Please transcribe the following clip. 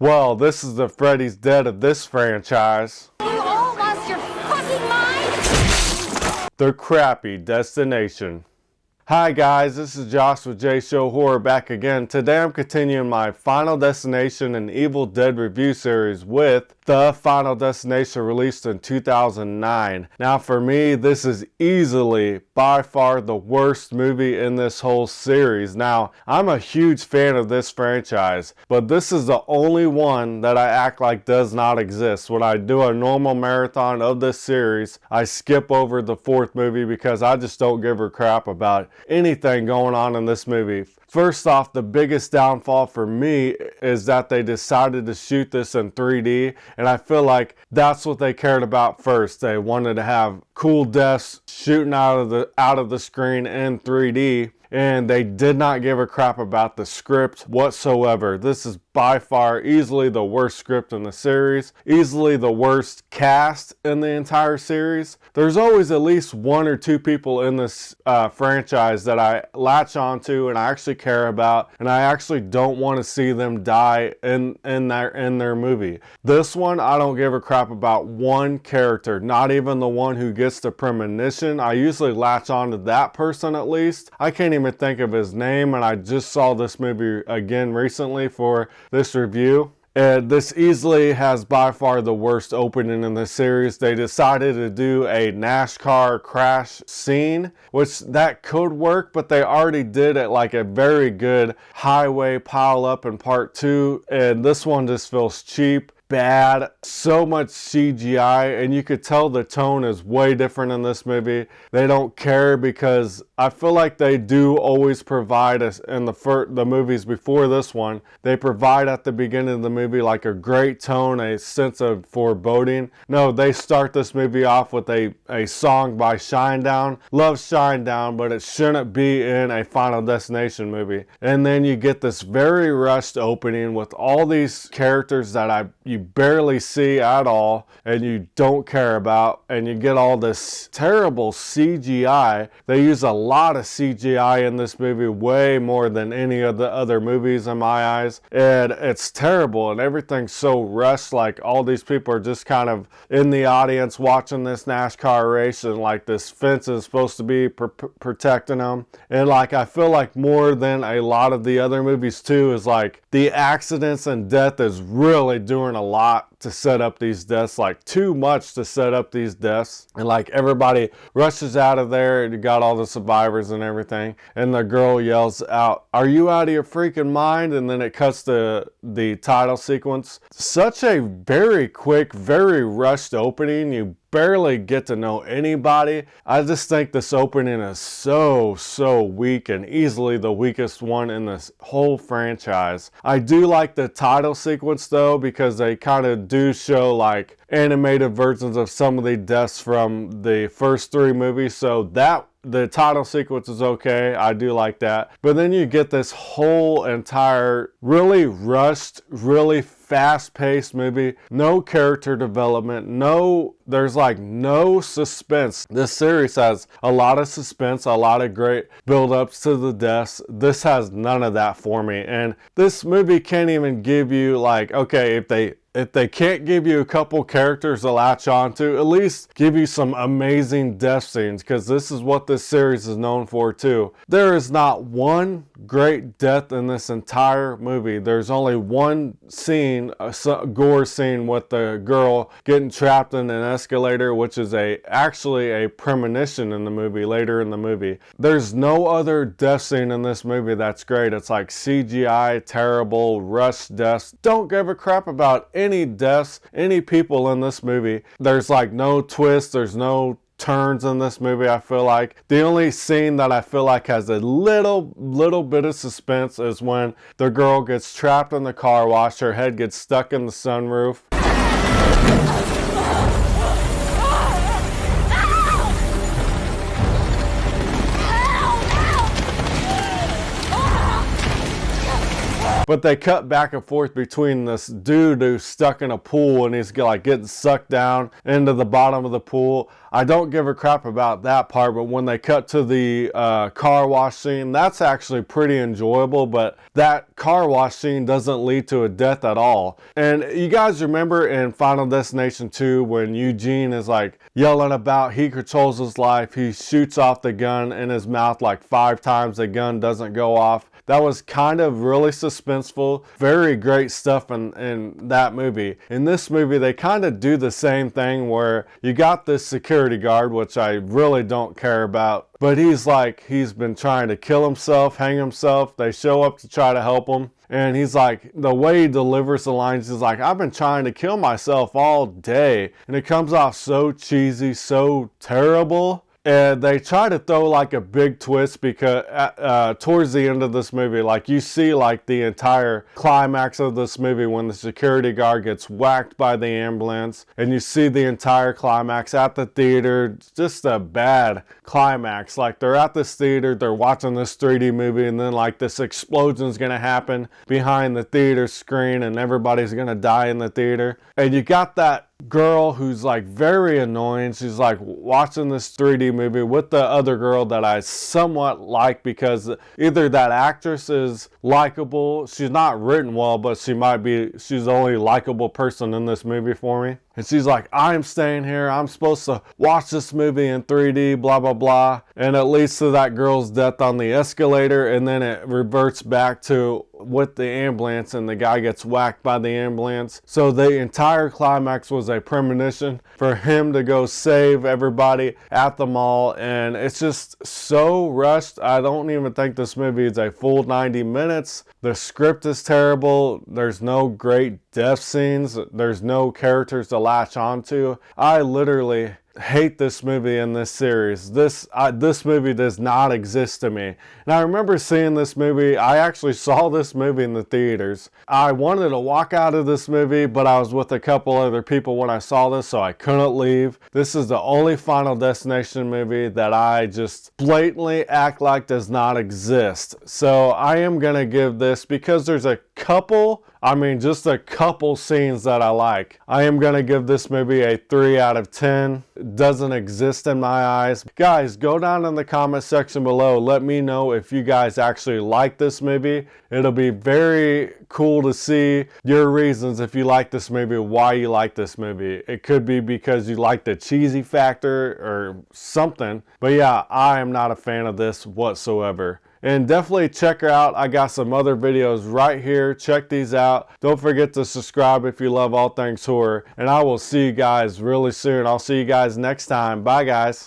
Well, this is the Freddy's Dead of this franchise. You all lost your fucking mind? The Crappy Destination. Hi guys, this is Josh with J Show Horror back again. Today I'm continuing my Final Destination and Evil Dead review series with The Final Destination, released in 2009. Now for me, this is easily by far the worst movie in this whole series. Now, I'm a huge fan of this franchise, but this is the only one that I act like does not exist. When I do a normal marathon of this series, I skip over the fourth movie because I just don't give a crap about anything going on in this movie. First off, the biggest downfall for me is that they decided to shoot this in 3D, and I feel like that's what they cared about first. They wanted to have cool deaths shooting out of the screen in 3D, and they did not give a crap about the script whatsoever. This is by far easily the worst script in the series, easily the worst cast in the entire series. There's always at least one or two people in this franchise that I latch onto and I actually care about, and I actually don't want to see them die in their movie. This one, I don't give a crap about one character, not even the one who gets the premonition. I usually latch onto that person at least. I can't even think of his name, and I just saw this movie again recently for this review. And this easily has by far the worst opening in the series. They decided to do a NASCAR crash scene, which that could work, but they already did it like a very good highway pile up in part 2, and this one just feels cheap, bad, so much CGI, and you could tell the tone is way different in this movie. They don't care because I feel like they do always provide us in the movies before this one. They provide at the beginning of the movie like a great tone, a sense of foreboding. No, they start this movie off with a song by Shinedown. Love Shinedown, but it shouldn't be in a Final Destination movie. And then you get this very rushed opening with all these characters that you barely see at all and you don't care about, and you get all this terrible CGI. They use a lot of CGI in this movie, way more than any of the other movies in my eyes, and it's terrible, and everything's so rushed. Like all these people are just kind of in the audience watching this NASCAR race, and like this fence is supposed to be protecting them, and like I feel like more than a lot of the other movies too is like the accidents and death is really doing a lot to set up these deaths, like too much to set up these deaths, and like everybody rushes out of there and you got all the survivors and everything, and the girl yells out, "Are you out of your freaking mind?" And then it cuts to the title sequence. Such a very quick, very rushed opening. You barely get to know anybody. I just think this opening is so weak, and easily the weakest one in this whole franchise. I do like the title sequence though, because they kind of do show like animated versions of some of the deaths from the first 3 movies, so that the title sequence is okay. I do like that. But then you get this whole entire really rushed, really fast-paced movie. No character development. There's like no suspense. This series has a lot of suspense, a lot of great build-ups to the deaths. This has none of that for me. And this movie can't even give you like, okay, if they can't give you a couple characters to latch on to, at least give you some amazing death scenes, because this is what this series is known for too. There is not one great death in this entire movie. There's only one scene, a gore scene with the girl getting trapped in an escalator, which is actually a premonition in the movie, later in the movie. There's no other death scene in this movie that's great. It's like CGI, terrible, rushed deaths. Don't give a crap about any deaths, any people in this movie. There's like no twist, there's no turns in this movie. I feel like the only scene that I feel like has a little bit of suspense is when the girl gets trapped in the car wash, her head gets stuck in the sunroof. But they cut back and forth between this dude who's stuck in a pool and he's like getting sucked down into the bottom of the pool. I don't give a crap about that part, but when they cut to the car wash scene, that's actually pretty enjoyable, but that car wash scene doesn't lead to a death at all. And you guys remember in Final Destination 2 when Eugene is like yelling about he controls his life, he shoots off the gun in his mouth like 5 times, the gun doesn't go off. That was kind of really suspenseful. Very great stuff in that movie. In this movie, they kind of do the same thing where you got this security guard, which I really don't care about. But he's been trying to kill himself, hang himself. They show up to try to help him. And he's like, the way he delivers the lines is like, I've been trying to kill myself all day. And it comes off so cheesy, so terrible. And they try to throw like a big twist because towards the end of this movie, like you see like the entire climax of this movie when the security guard gets whacked by the ambulance, and you see the entire climax at the theater. Just a bad climax. Like they're at this theater, they're watching this 3D movie, and then like this explosion is gonna happen behind the theater screen and everybody's gonna die in the theater. And you got that girl who's like very annoying. She's like watching this 3D movie with the other girl that I somewhat like because either that actress is likable, she's not written well, but she's the only likable person in this movie for me. And she's like, I'm staying here, I'm supposed to watch this movie in 3D, blah, blah, blah. And it leads to that girl's death on the escalator, and then it reverts back to with the ambulance, and the guy gets whacked by the ambulance. So the entire climax was a premonition for him to go save everybody at the mall, and it's just so rushed. I don't even think this movie is a full 90 minutes. The script is terrible. There's no great death scenes. There's no characters to latch onto. I literally hate this movie in this series. This movie does not exist to me. And I remember seeing this movie. I actually saw this movie in the theaters. I wanted to walk out of this movie, but I was with a couple other people when I saw this, so I couldn't leave. This is the only Final Destination movie that I just blatantly act like does not exist. So I am gonna give this, because there's just a couple scenes that I like, I am going to give this movie a 3 out of 10. It doesn't exist in my eyes. Guys, go down in the comment section below. Let me know if you guys actually like this movie. It'll be very cool to see your reasons if you like this movie, why you like this movie. It could be because you like the cheesy factor or something. But yeah, I am not a fan of this whatsoever. And definitely check her out. I got some other videos right here. Check these out. Don't forget to subscribe if you love all things horror. And I will see you guys really soon. I'll see you guys next time. Bye, guys.